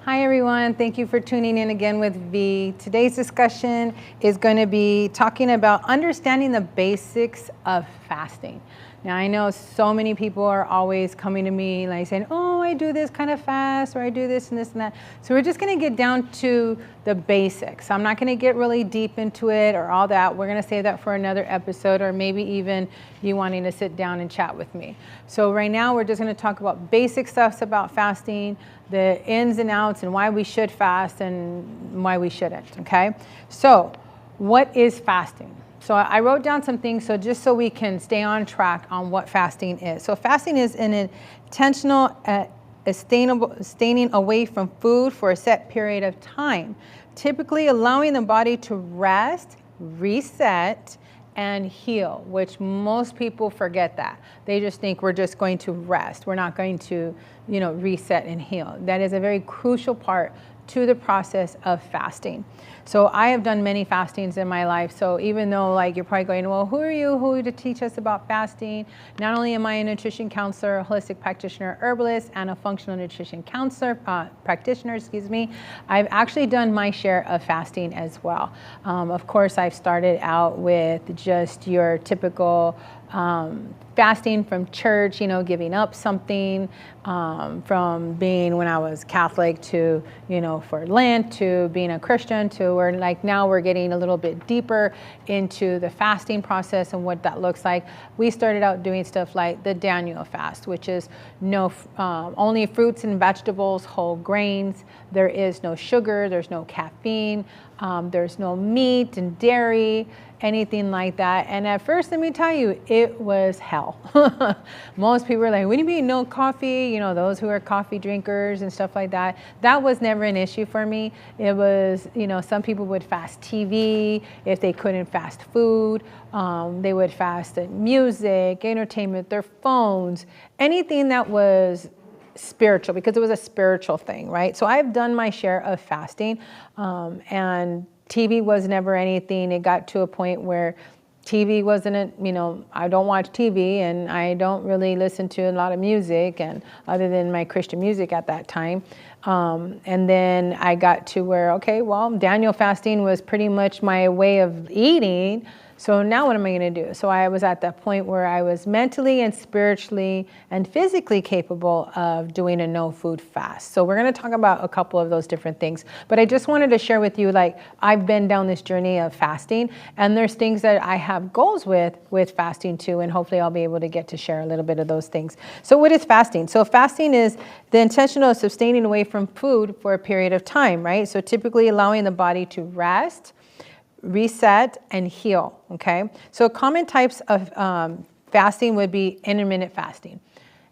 Hi everyone, thank you for tuning in again with V. Today's discussion is going to be talking about understanding the basics of fasting. Now I know so many people are always coming to me like saying, oh, I do this kind of fast, or I do this and this and that. So we're just going to get down to the basics. I'm not going to get really deep into it or all that. We're going to save that for another episode, or maybe even you wanting to sit down and chat with me. So right now we're just going to talk about basic stuff about fasting, the ins and outs, and why we should fast and why we shouldn't, okay? So what is fasting? So I wrote down some things just so we can stay on track on what fasting is. So fasting is an intentional abstaining away from food for a set period of time, typically allowing the body to rest, reset, and heal, which most people forget that. They just think we're just going to rest. We're not going to, reset and heal. That is a very crucial part to the process of fasting. So I have done many fastings in my life. So even though you're probably going, well, who are you to teach us about fasting? Not only am I a nutrition counselor, a holistic practitioner, herbalist, and a functional nutrition counselor, practitioner, I've actually done my share of fasting as well. Of course, I've started out with just your typical fasting from church, giving up something, from being when I was Catholic to, for Lent, to being a Christian, to where now we're getting a little bit deeper into the fasting process and what that looks like. We started out doing stuff like the Daniel fast, which is only fruits and vegetables, whole grains. There is no sugar, there's no caffeine, there's no meat and dairy, anything like that. And at first, let me tell you, it was hell. Most people are like, what do you mean no coffee? Those who are coffee drinkers and stuff like that. That was never an issue for me. It was, some people would fast TV if they couldn't fast food. They would fast music, entertainment, their phones, anything that was spiritual, because it was a spiritual thing, right? So I've done my share of fasting, and TV was never anything. It got to a point where TV wasn't, I don't watch TV and I don't really listen to a lot of music, and other than my Christian music at that time. And then I got to where, okay, well, Daniel fasting was pretty much my way of eating. So now what am I going to do? So I was at that point where I was mentally and spiritually and physically capable of doing a no food fast. So we're going to talk about a couple of those different things. But I just wanted to share with you, I've been down this journey of fasting, and there's things that I have goals with fasting too, and hopefully I'll be able to get to share a little bit of those things. So what is fasting? So fasting is the intentional abstaining away from food for a period of time, right? So typically allowing the body to rest, reset, and heal, okay? So common types of fasting would be intermittent fasting.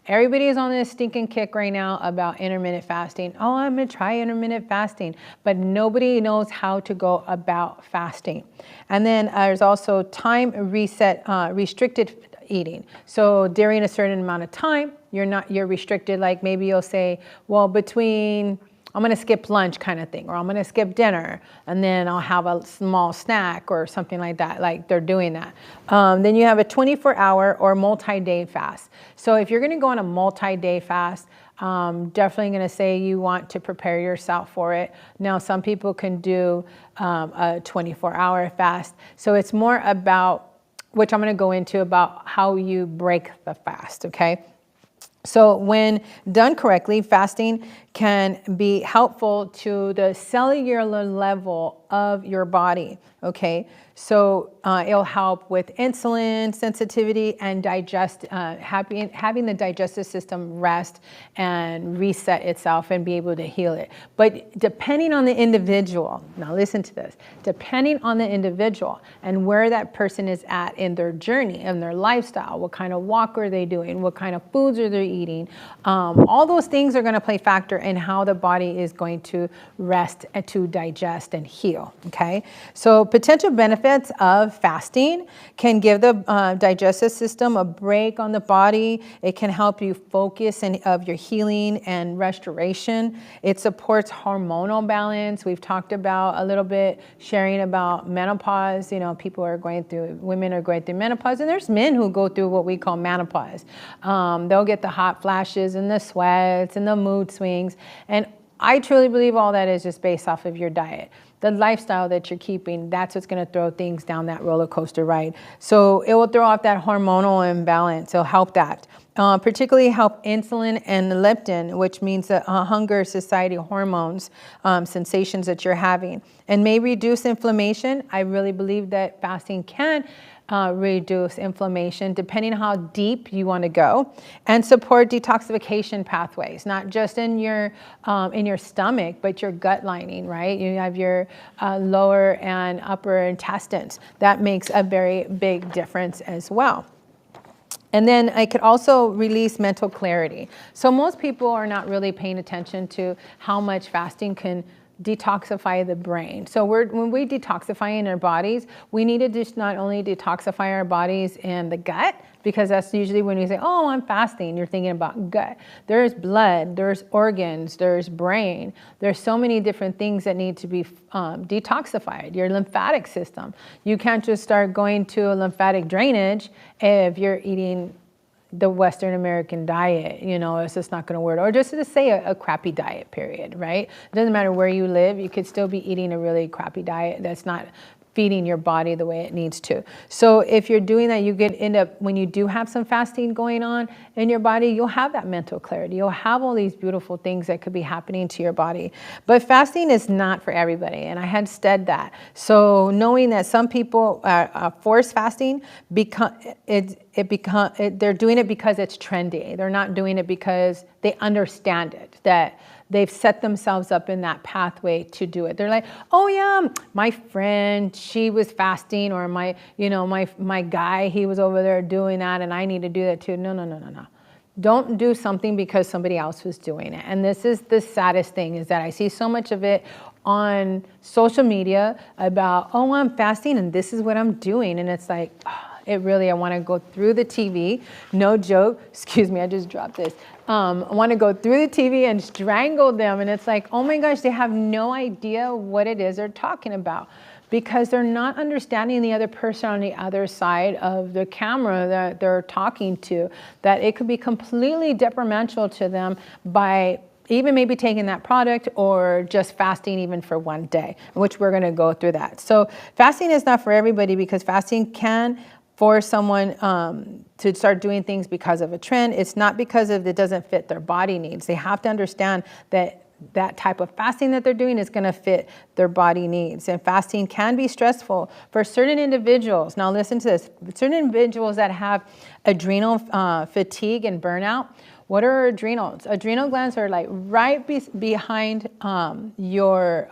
Everybody is on this stinking kick right now about intermittent fasting. Oh, I'm going to try intermittent fasting, but nobody knows how to go about fasting. And then there's also time restricted eating. So during a certain amount of time, you're restricted. Like maybe you'll say, well, I'm going to skip lunch kind of thing, or I'm going to skip dinner, and then I'll have a small snack or something like that, like they're doing that. Then you have a 24-hour or multi-day fast. So if you're going to go on a multi-day fast, definitely going to say you want to prepare yourself for it. Now, some people can do a 24-hour fast. So it's more about, which I'm going to go into, about how you break the fast, okay? So when done correctly, fasting can be helpful to the cellular level of your body, okay? So it'll help with insulin sensitivity and having the digestive system rest and reset itself and be able to heal it. But depending on the individual, now listen to this, depending on the individual and where that person is at in their journey and their lifestyle, what kind of walk are they doing, what kind of foods are they eating, all those things are going to play factor in how the body is going to rest and to digest and heal, okay? So potential benefits of fasting can give the digestive system a break on the body. It can help you focus of your healing and restoration. It supports hormonal balance. We've talked about a little bit, sharing about menopause. Women are going through menopause, and there's men who go through what we call menopause. They'll get the hot flashes and the sweats and the mood swings. And I truly believe all that is just based off of your diet. The lifestyle that you're keeping, that's what's going to throw things down that roller coaster ride. So it will throw off that hormonal imbalance. It'll help that. Particularly help insulin and leptin, which means the hunger satiety hormones, sensations that you're having, and may reduce inflammation. I really believe that fasting can reduce inflammation depending on how deep you want to go, and support detoxification pathways, not just in your stomach, but your gut lining, right? You have your lower and upper intestines. That makes a very big difference as well. And then I could also release mental clarity. So most people are not really paying attention to how much fasting can detoxify the brain. So when we detoxify in our bodies, we need to just not only detoxify our bodies and the gut, because that's usually when you say, oh, I'm fasting, you're thinking about gut. There's blood, there's organs, there's brain. There's so many different things that need to be detoxified. Your lymphatic system. You can't just start going to a lymphatic drainage if you're eating the Western American diet, it's just not going to work. Or just to say a crappy diet, period, right? It doesn't matter where you live, you could still be eating a really crappy diet that's not feeding your body the way it needs to. So if you're doing that, you could end up, when you do have some fasting going on in your body, you'll have that mental clarity. You'll have all these beautiful things that could be happening to your body. But fasting is not for everybody, and I had said that. So knowing that some people force fasting, they're doing it because it's trendy. They're not doing it because they understand it, that they've set themselves up in that pathway to do it. They're like, oh yeah, my friend, she was fasting, or my guy, he was over there doing that, and I need to do that too. No. Don't do something because somebody else was doing it. And this is the saddest thing, is that I see so much of it on social media about, oh, I'm fasting and this is what I'm doing. And it's like, I want to go through the TV, no joke, excuse me, I just dropped this. I want to go through the TV and strangle them. And it's like, oh my gosh, they have no idea what it is they're talking about, because they're not understanding the other person on the other side of the camera that they're talking to, that it could be completely detrimental to them by even maybe taking that product or just fasting even for one day, which we're going to go through that. So fasting is not for everybody, because fasting can force someone to start doing things because of a trend. It's not because of it doesn't fit their body needs. They have to understand that that type of fasting that they're doing is going to fit their body needs. And fasting can be stressful for certain individuals. Now listen to this. Certain individuals that have adrenal fatigue and burnout. What are adrenals? Adrenal glands are like right behind your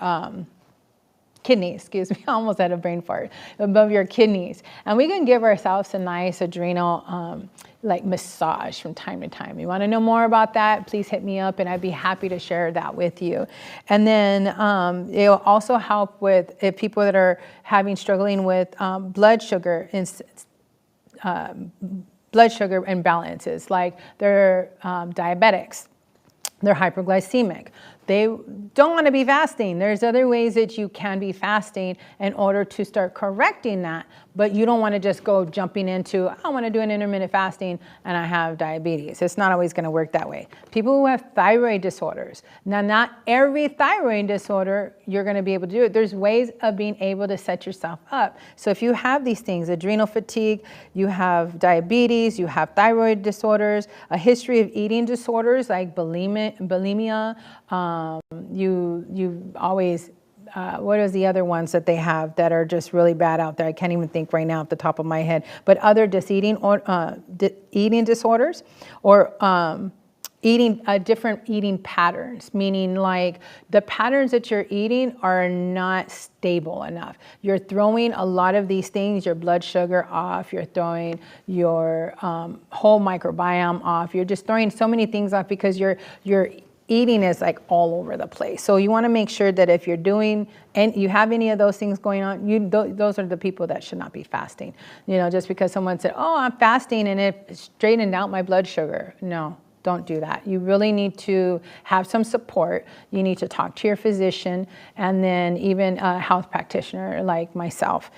kidneys, excuse me, I almost had a brain fart, above your kidneys. And we can give ourselves a nice adrenal like massage from time to time. You want to know more about that, please hit me up and I'd be happy to share that with you. And then it'll also help with if people that are struggling with blood sugar imbalances, like they're diabetics, they're hyperglycemic. They don't want to be fasting. There's other ways that you can be fasting in order to start correcting that, but you don't want to just go jumping into, I want to do an intermittent fasting and I have diabetes. It's not always going to work that way. People who have thyroid disorders, now not every thyroid disorder you're going to be able to do it. There's ways of being able to set yourself up. So if you have these things, adrenal fatigue, you have diabetes, you have thyroid disorders, a history of eating disorders like bulimia, you always, what are the other ones that they have that are just really bad out there? I can't even think right now off the top of my head, but other eating disorders, or different eating patterns, meaning like the patterns that you're eating are not stable enough. You're throwing a lot of these things, your blood sugar off, you're throwing your whole microbiome off, you're just throwing so many things off because your eating is like all over the place. So you want to make sure that if you're doing and you have any of those things going on, those are the people that should not be fasting. Just because someone said, oh, I'm fasting and it straightened out my blood sugar. No, don't do that. You really need to have some support. You need to talk to your physician and then even a health practitioner like myself.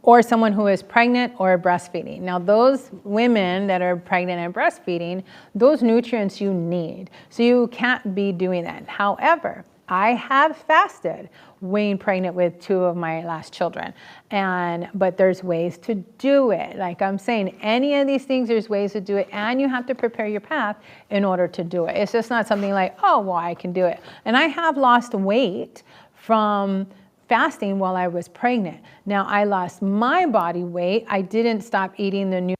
or someone who is pregnant or breastfeeding. Now, those women that are pregnant and breastfeeding, those nutrients you need. So you can't be doing that. However, I have fasted when pregnant with 2 of my last children. But there's ways to do it. Like I'm saying, any of these things, there's ways to do it, and you have to prepare your path in order to do it. It's just not something like, oh, well, I can do it. And I have lost weight from fasting while I was pregnant. Now, I lost my body weight. I didn't stop eating the